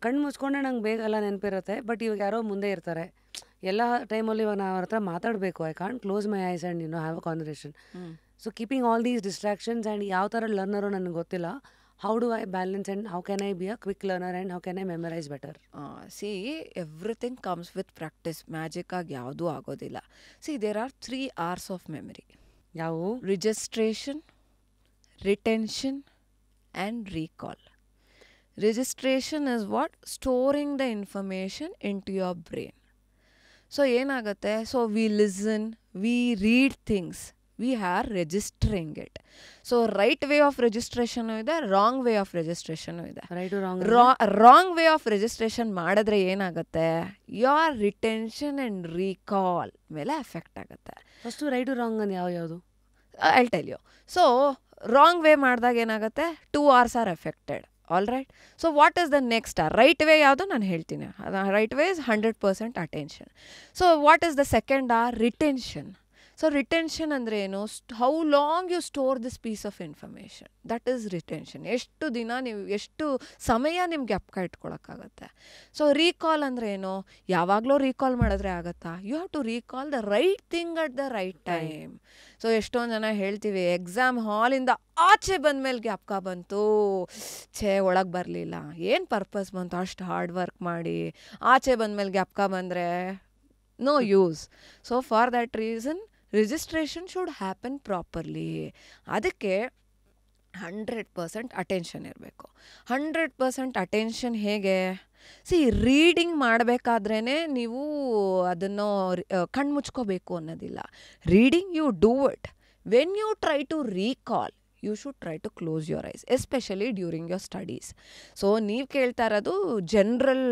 ಕಣ್ಣು ಮುಚ್ಕೊಂಡೆ ನಂಗೆ ಬೇಗ ಎಲ್ಲ ನೆನಪಿರುತ್ತೆ. ಬಟ್ ಇವಾಗ ಯಾರೋ ಮುಂದೆ ಇರ್ತಾರೆ ಎಲ್ಲ ಟೈಮಲ್ಲಿ. ಇವಾಗ ನಾನು ಅವ್ರ ಹತ್ರ ಮಾತಾಡಬೇಕು, I can't close my eyes and have a conversation. So keeping all these distractions and ಯಾವ ಥರ ಲರ್ನರು ನನಗೆ ಗೊತ್ತಿಲ್ಲ. How do I balance and how can I be a quick learner and how can I memorise better? See, everything comes with practice. Magic ಆಗಿ ಯಾವುದೂ ಆಗೋದಿಲ್ಲ. See, there are 3 hours of memory. ಯಾವುವು? Registration, retention and recall. Registration is what? Storing the information in to your brain. So ಏನಾಗುತ್ತೆ? So we listen, we read things, we are registering it. So right way of registration ಇದೆ, wrong way of registration ಇದೆ. Wrong way of registration ಮಾಡಿದ್ರೆ ಏನಾಗುತ್ತೆ? Your retention and recall ಮೇಲೆ effect ಆಗುತ್ತೆ. First right wrong ಅಂದ್ರೆ ಯಾವುದು? I tell you. So wrong way ಮಾಡಿದಾಗ ಏನಾಗುತ್ತೆ? 2 hours are affected. All right. So what is the next? Right way ಯಾವುದು ನಾನು ಹೇಳ್ತೀನಿ. Right way is 100% attention. So what is the second R? Retention. So retention ಅಂದರೆ ಏನು? How long you store this piece of information, that is retention. ಎಷ್ಟು ದಿನ ನೀವು, ಎಷ್ಟು ಸಮಯ ನಿಮ್ಗೆ ಜ್ಞಾಪಕ ಇಟ್ಕೊಳಕ್ಕಾಗತ್ತೆ. ಸೊ ರೀಕಾಲ್ ಅಂದರೆ ಏನು? ಯಾವಾಗಲೂ ರೀಕಾಲ್ ಮಾಡಿದ್ರೆ ಆಗುತ್ತಾ? You have to recall the right thing at the right time. So ಎಷ್ಟೊಂದು ಜನ ಹೇಳ್ತೀವಿ, ಎಕ್ಸಾಮ್ ಹಾಲಿಂದ ಆಚೆ ಬಂದಮೇಲೆ ಜ್ಞಾಪಕ ಬಂತು, ಒಳಗೆ ಬರಲಿಲ್ಲ. ಏನು ಪರ್ಪಸ್ ಬಂತು ಅಷ್ಟು ಹಾರ್ಡ್ ವರ್ಕ್ ಮಾಡಿ? ಆಚೆ ಬಂದಮೇಲೆ ಜ್ಞಾಪಕ ಬಂದರೆ no use. So for that reason registration should happen properly. ಅದಕ್ಕೆ 100% ಅಟೆನ್ಷನ್ ಇರಬೇಕು. 100% ಅಟೆನ್ಷನ್ ಹೇಗೆ? ಸಿ, ರೀಡಿಂಗ್ ಮಾಡಬೇಕಾದ್ರೇ ನೀವು ಅದನ್ನು ಕಣ್ಮುಚ್ಕೋಬೇಕು ಅನ್ನೋದಿಲ್ಲ. Reading you do it. When you try to recall, you should try to close your eyes, especially during your studies. So ನೀವು ಕೇಳ್ತಾ ಇರೋದು general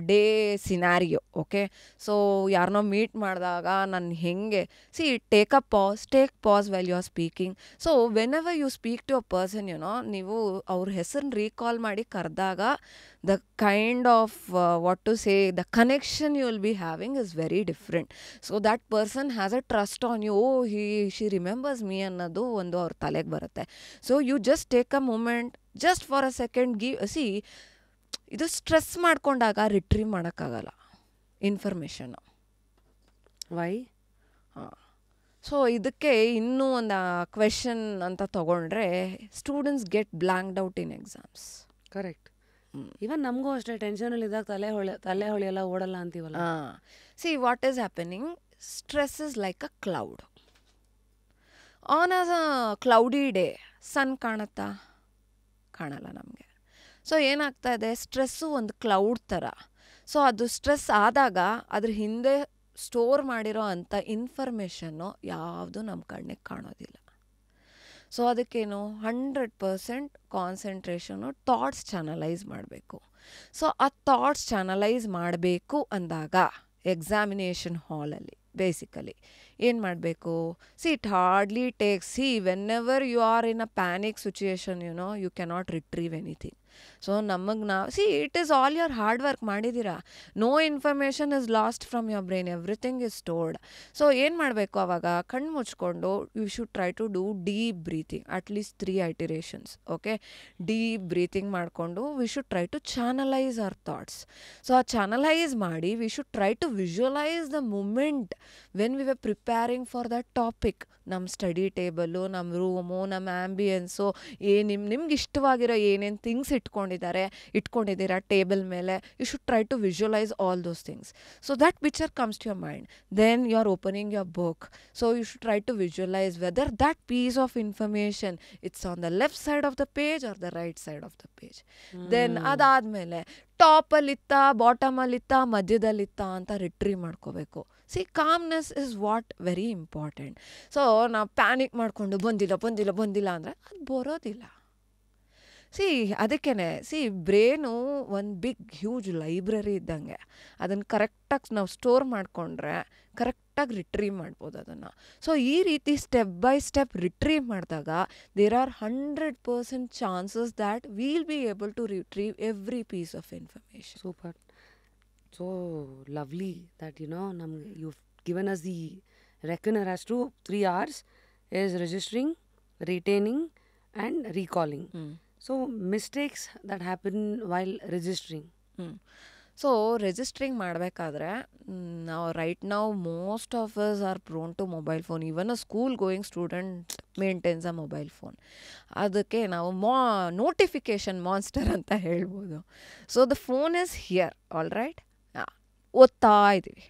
day scenario. Okay, so ಯಾರನ್ನೋ ಮೀಟ್ ಮಾಡಿದಾಗ ನಾನು ಹೆಂಗೆ, see, take pass well you are speaking. So whenever you speak to a person, ನೀವು ಅವ್ರ ಹೆಸರನ್ನ ರೀಕಾಲ್ ಮಾಡಿ ಕರೆದಾಗ the kind of what to say, the connection you will be having is very different. So that person has a trust on you. Oh, she remembers me ಅನ್ನೋದು ಒಂದು ಅವ್ರ ತಲೆಗೆ ಬರುತ್ತೆ. So you just take a moment, just for a second see, ಇದು stress ಮಾಡ್ಕೊಂಡಾಗ retrieve ಮಾಡೋಕ್ಕಾಗಲ್ಲ ಇನ್ಫಾರ್ಮೇಷನ್ನು. Why? So ಇದಕ್ಕೆ ಇನ್ನೂ ಒಂದು ಕ್ವೆಶನ್ ಅಂತ ತಗೊಂಡ್ರೆ, students get blanked out in exams. Correct. Even ನಮಗೂ ಅಷ್ಟೇ, ಟೆನ್ಷನಲ್ಲಿ ಇದ್ದಾಗ ತಲೆ ಹೊಳಿ ಎಲ್ಲ ಓಡಲ್ಲ ಅಂತೀವಲ್ಲ. See, what is happening? Stress is like a cloud. On a cloudy day sun ಕಾಣುತ್ತಾ? ಕಾಣಲ್ಲ ನಮಗೆ. ಸೊ ಏನಾಗ್ತಾ ಇದೆ? ಸ್ಟ್ರೆಸ್ಸು ಒಂದು ಕ್ಲೌಡ್ ಥರ. ಸೊ ಅದು ಸ್ಟ್ರೆಸ್ ಆದಾಗ ಅದ್ರ ಹಿಂದೆ ಸ್ಟೋರ್ ಮಾಡಿರೋ ಅಂಥ ಇನ್ಫಾರ್ಮೇಷನ್ನು ಯಾವುದು ನಮ್ಮ ಕಣ್ಣಿಗೆ ಕಾಣೋದಿಲ್ಲ. ಸೊ ಅದಕ್ಕೇನು 100% ಕಾನ್ಸಂಟ್ರೇಷನು ಥಾಟ್ಸ್ ಚಾನಲೈಸ್ ಮಾಡಬೇಕು. ಸೊ ಆ ಥಾಟ್ಸ್ ಚಾನಲೈಸ್ ಮಾಡಬೇಕು ಅಂದಾಗ ಎಕ್ಸಾಮಿನೇಷನ್ ಹಾಲಲ್ಲಿ ಬೇಸಿಕಲಿ ಏನು ಮಾಡಬೇಕು? See, it hardly takes, see, whenever you are in a panic situation, you cannot retrieve anything. So ನಮಗೆ ನಾವು, see, it is all your hard work ಮಾಡಿದ್ದೀರಾ. No information is lost from your brain, everything is stored. So ಏನು ಮಾಡಬೇಕು ಆವಾಗ? ಕಣ್ಣು ಮುಚ್ಕೊಂಡು you should try to do deep breathing, at least 3 iterations. Okay, deep breathing ಮಾಡಿಕೊಂಡು we should try to channelise our thoughts. So ಆ channelise ಮಾಡಿ we should try to visualise the moment when we were preparing for that topic. ನಮ್ಮ study table, ನಮ್ಮ room, ನಮ್ಮ ambience, ನಿಮ್ಗೆ ಇಷ್ಟವಾಗಿರೋ ಏನೇನು things ಇಟ್ಕೊಂಡಿದ್ದೀರಾ ಟೇಬಲ್ ಮೇಲೆ, you should try to visualise all those things. So that picture comes to your mind. Then you are opening your book. So you should try to visualise whether that piece of information it's on the left side of the page or the right side of the page. Then ಅದಾದಮೇಲೆ ಟಾಪಲ್ಲಿತ್ತ, ಬಾಟಮಲ್ಲಿತ್ತ, ಮಧ್ಯದಲ್ಲಿತ್ತ ಅಂತ retrieve ಮಾಡ್ಕೋಬೇಕು. See, calmness is what very important. So ನಾವು panic ಮಾಡಿಕೊಂಡು ಬಂದಿಲ್ಲ ಅಂದರೆ ಅದು ಬರೋದಿಲ್ಲ. ಸಿ, ಅದಕ್ಕೇ ಸಿ, ಬ್ರೇನು ಒಂದು ಬಿಗ್ ಹ್ಯೂಜ್ ಲೈಬ್ರರಿ ಇದ್ದಂಗೆ. ಅದನ್ನು ಕರೆಕ್ಟಾಗಿ ನಾವು ಸ್ಟೋರ್ ಮಾಡಿಕೊಂಡ್ರೆ ಕರೆಕ್ಟಾಗಿ ರಿಟ್ರೀವ್ ಮಾಡ್ಬೋದು ಅದನ್ನು. ಸೊ ಈ ರೀತಿ ಸ್ಟೆಪ್ ಬೈ ಸ್ಟೆಪ್ ರಿಟ್ರೀವ್ ಮಾಡಿದಾಗ there are 100% chances that will be able to retrieve every piece of information. Super. So lovely that ನಮ್ಗೆ you given us the reckoner as to 3 hours is registering, retaining and recalling. So mistakes that happen while registering, so registering ಮಾಡಬೇಕಾದ್ರೆ ನಾವು right ನಾವು most of us are prone to mobile phone. Even a school going student maintains a mobile phone. ಅದಕ್ಕೆ ನಾವು notification monster ಅಂತ ಹೇಳ್ಬೋದು. So the phone is here all right, ಓದ್ತಾ ಇದ್ದೀವಿ.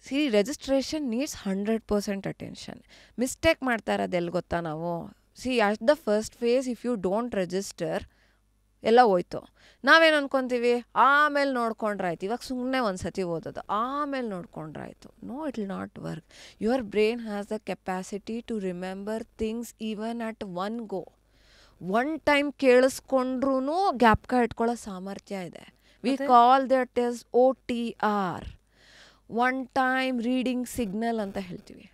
See registration needs 100% attention. Mistake ಮಾಡ್ತಾ ಇರೋದು ಎಲ್ಲಿ ಗೊತ್ತಾ ನಾವು? See at the first phase if you don't register ಎಲ್ಲ ಹೋಯ್ತು. ನಾವೇನು ಅನ್ಕೊತೀವಿ, ಆಮೇಲೆ ನೋಡ್ಕೊಂಡ್ರಾಯ್ತು. ಇವಾಗ ಸುಮ್ಮನೆ ಒಂದು ಸತಿ ಓದೋದು, ಆಮೇಲೆ ನೋಡ್ಕೊಂಡ್ರಾಯ್ತು. No, it will not work. Your brain has the capacity to remember things even at one go. One time ಕೇಳಿಸ್ಕೊಂಡ್ರೂ ಜ್ಞಾಪಕ ಇಟ್ಕೊಳ್ಳೋ ಸಾಮರ್ಥ್ಯ ಇದೆ. We call that is OTR, one time reading signal ಅಂತ ಹೇಳ್ತೀವಿ.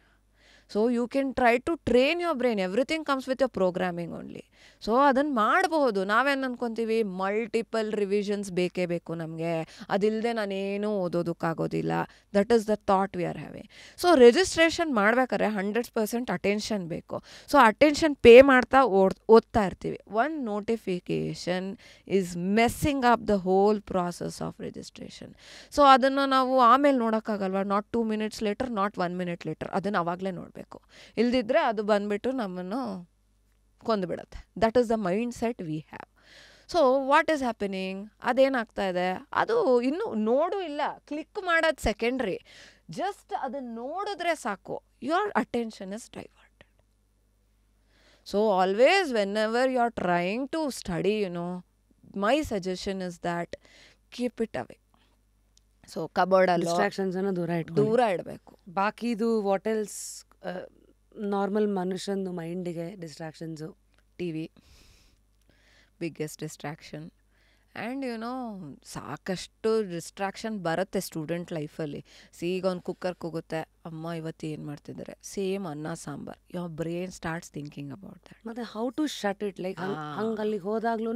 So you can try to train your brain. Everything comes with your programming only. So ಅದನ್ನು ಮಾಡಬಹುದು. ನಾವೇನು ಅನ್ಕೊತೀವಿ, ಮಲ್ಟಿಪಲ್ ರಿವಿಷನ್ಸ್ ಬೇಕೇ ಬೇಕು ನಮಗೆ, ಅದಿಲ್ಲದೆ ನಾನೇನೂ ಓದೋದಕ್ಕಾಗೋದಿಲ್ಲ. That is the thought we are having. So registration ಮಾಡ್ಬೇಕಾದ್ರೆ 100% ಅಟೆನ್ಷನ್ ಬೇಕು. ಸೊ ಅಟೆನ್ಷನ್ ಪೇ ಮಾಡ್ತಾ ಓದ್ತಾ ಇರ್ತೀವಿ. One notification is messing up the whole process of registration. So ಅದನ್ನು ನಾವು ಆಮೇಲೆ ನೋಡೋಕ್ಕಾಗಲ್ವ. Not 2 minutes later, not 1 minute later. ಅದನ್ನು ಅವಾಗಲೇ ನೋಡಬೇಕು. ಇಲ್ದಿದ್ರೆ ಅದು ಬಂದುಬಿಟ್ಟು ನಮ್ಮನ್ನು ಕೊಂದುಬಿಡುತ್ತೆ. That is the mindset we have. So what is happening? ಅದೇನಾಗ್ತಾ ಇದೆ, ಅದು ಇನ್ನೂ ನೋಡು ಇಲ್ಲ, ಕ್ಲಿಕ್ ಮಾಡೋದು ಸೆಕೆಂಡ್ರಿ. ಜಸ್ಟ್ ಅದನ್ನು ನೋಡಿದ್ರೆ ಸಾಕು, your attention is diverted. So always whenever you are trying to study, my suggestion is that keep it away. So ಕಬೋರ್ಡಲ್ಲಿ ಡಿಸ್ಟ್ರಾಕ್ಷನ್ಸ್ ಅನ್ನು ದೂರ ಇಡಬೇಕು. ಬಾಕಿದು ವಾಟ್ ಎಲ್ಸ್ ನಾರ್ಮಲ್ ಮನುಷ್ಯಂದು ಮೈಂಡಿಗೆ distractions? TV biggest distraction. And ಸಾಕಷ್ಟು ಡಿಸ್ಟ್ರಾಕ್ಷನ್ ಬರುತ್ತೆ student ಲೈಫಲ್ಲಿ. ಈಗ ಒಂದು ಕುಕ್ಕರ್ ಕೂಗುತ್ತೆ, ಅಮ್ಮ ಇವತ್ತು ಏನು ಮಾಡ್ತಿದ್ದಾರೆ, ಸೇಮ್ ಅನ್ನ sambar. Your brain starts thinking about that. ಮತ್ತೆ how to shut it, like ಹಂಗೆ ಅಲ್ಲಿಗೆ ಹೋದಾಗ್ಲೂ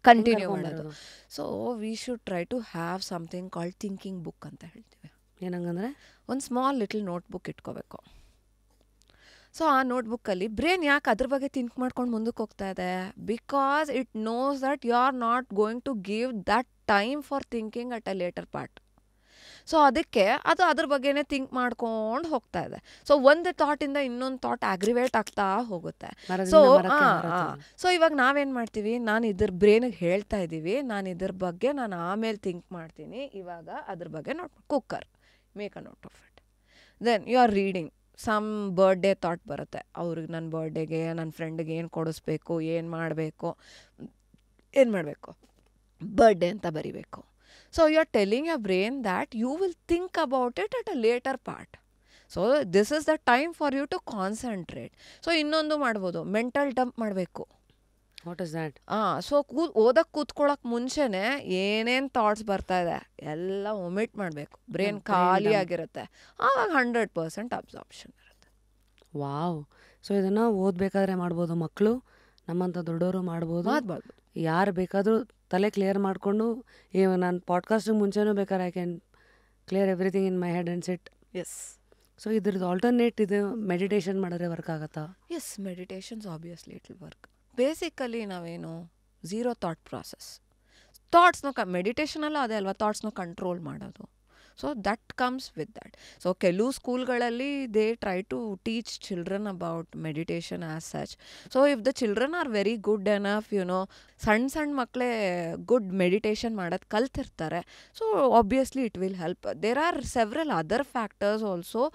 ಕಂಟಿನ್ಯೂ ಮಾಡೋದು. So we should try to have something called thinking book ಅಂತ ಹೇಳ್ತೀವಿ. ಏನಂಗಂದ್ರೆ ಒಂದು ಸ್ಮಾಲ್ ಲಿಟಲ್ ನೋಟ್ಬುಕ್ ಇಟ್ಕೋಬೇಕು. ಸೊ ಆ ನೋಟ್ಬುಕ್ಕಲ್ಲಿ ಬ್ರೈನ್ ಯಾಕೆ ಅದ್ರ ಬಗ್ಗೆ ಥಿಂಕ್ ಮಾಡ್ಕೊಂಡು ಮುಂದಕ್ಕೆ ಹೋಗ್ತಾ ಇದೆ? Because it knows that you are not going to give that time for thinking at a later part. So ಅದಕ್ಕೆ ಅದು ಅದ್ರ ಬಗ್ಗೆನೇ ಥಿಂಕ್ ಮಾಡ್ಕೊಂಡು ಹೋಗ್ತಾ ಇದೆ. ಸೊ ಒಂದು ಥಾಟಿಂದ ಇನ್ನೊಂದು ಥಾಟ್ ಅಗ್ರಿವೇಟ್ ಆಗ್ತಾ ಹೋಗುತ್ತೆ. ಸೊ ಇವಾಗ ನಾವೇನು ಮಾಡ್ತೀವಿ, ನಾನು ಇದ್ರ ಬ್ರೈನಿಗೆ ಹೇಳ್ತಾ ಇದ್ದೀವಿ, ನಾನು ಇದ್ರ ಬಗ್ಗೆ ನಾನು ಆಮೇಲೆ ಥಿಂಕ್ ಮಾಡ್ತೀನಿ, ಇವಾಗ ಅದ್ರ ಬಗ್ಗೆ cooker, make a note of it. Then you are reading. Some birthday thought ಬರುತ್ತೆ, ಅವ್ರಿಗೆ ನನ್ನ ಬರ್ಡೇಗೆ ನನ್ನ ಫ್ರೆಂಡಿಗೆ ಏನು ಕೊಡಿಸ್ಬೇಕು, ಏನು ಮಾಡಬೇಕು ಬರ್ಡೇ ಅಂತ ಬರಿಬೇಕು. So you are telling your brain that you will think about it at a later part. So this is the time for you to concentrate. So ಇನ್ನೊಂದು ಮಾಡ್ಬೋದು, ಮೆಂಟಲ್ ಡಂಪ್ ಮಾಡಬೇಕು. What is that? ಸೊ ಓದಕ್ಕೆ ಕೂತ್ಕೊಳ್ಳೋಕೆ ಮುಂಚೆನೇ ಏನೇನು thoughts ಬರ್ತಾ ಇದೆ ಎಲ್ಲ ಒಮಿಟ್ ಮಾಡಬೇಕು. ಬ್ರೈನ್ ಖಾಲಿ ಆಗಿರುತ್ತೆ, ಆವಾಗ 100% ಅಬ್ಸಾರ್ಪ್ಷನ್ ಇರುತ್ತೆ. ವಾವ್. ಸೊ ಇದನ್ನು ಓದಬೇಕಾದ್ರೆ ಮಾಡ್ಬೋದು, ಮಕ್ಕಳು ನಮ್ಮಂಥ ದೊಡ್ಡವರು ಮಾಡ್ಬೋದು. ಯಾರು ಬೇಕಾದರೂ ತಲೆ ಕ್ಲಿಯರ್ ಮಾಡಿಕೊಂಡು, ನಾನು ಪಾಡ್ಕಾಸ್ಟಿಗೆ ಮುಂಚೆನೂ ಬೇಕಾದ್ರೆ I can clear everything in my head and sit. Yes. So ಇದ್ರದ್ದು ಆಲ್ಟರ್ನೇಟ್ ಇದು ಮೆಡಿಟೇಷನ್ ಮಾಡಿದ್ರೆ ವರ್ಕ್ ಆಗುತ್ತಾ? Yes, meditations obviously it will work. Basically ನಾವೇನು ಝೀರೋ ಥಾಟ್ ಪ್ರಾಸೆಸ್. ಥಾಟ್ಸ್ನ ಮೆಡಿಟೇಷನಲ್ಲ ಅದೇ ಅಲ್ವಾ, ಥಾಟ್ಸ್ನ ಕಂಟ್ರೋಲ್ ಮಾಡೋದು. So that comes with that. So ಕೆಲವು ಸ್ಕೂಲ್ಗಳಲ್ಲಿ they try to teach children about meditation as such. So if the children are very good enough, ಸಣ್ಣ ಮಕ್ಕಳೇ ಗುಡ್ ಮೆಡಿಟೇಷನ್ ಮಾಡೋದು ಕಲ್ತಿರ್ತಾರೆ. So obviously it will help. There are several other factors also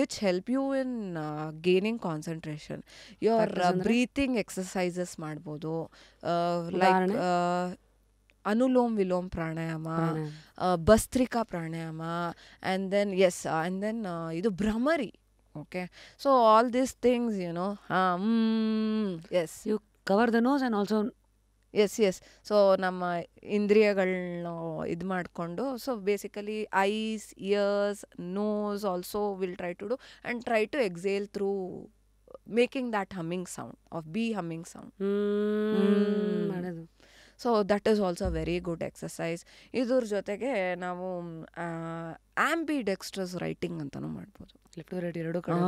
which help you in gaining concentration. Your breathing exercises ಮಾಡ್ಬೋದು, like Anulom Vilom pranayama, Bhastrika pranayama, and then ಇದು Bhramari. Okay, so all these things as you cover the nose and also as. So ನಮ್ಮ ಇಂದ್ರಿಯಗಳನ್ನ ಇದು ಮಾಡಿಕೊಂಡು, so basically eyes, ears, nose also will try to do and try to exhale through making that humming sound of B humming sound ಮಾಡೋದು. So that is also very good exercise. ಇದ್ರ ಜೊತೆಗೆ ನಾವು ಆಂಬಿಡೆಕ್ಸ್ಟ್ರಸ್ writing ಅಂತಲೂ ಮಾಡ್ಬೋದು. Left right ಎರಡೂ ಕಡೆ.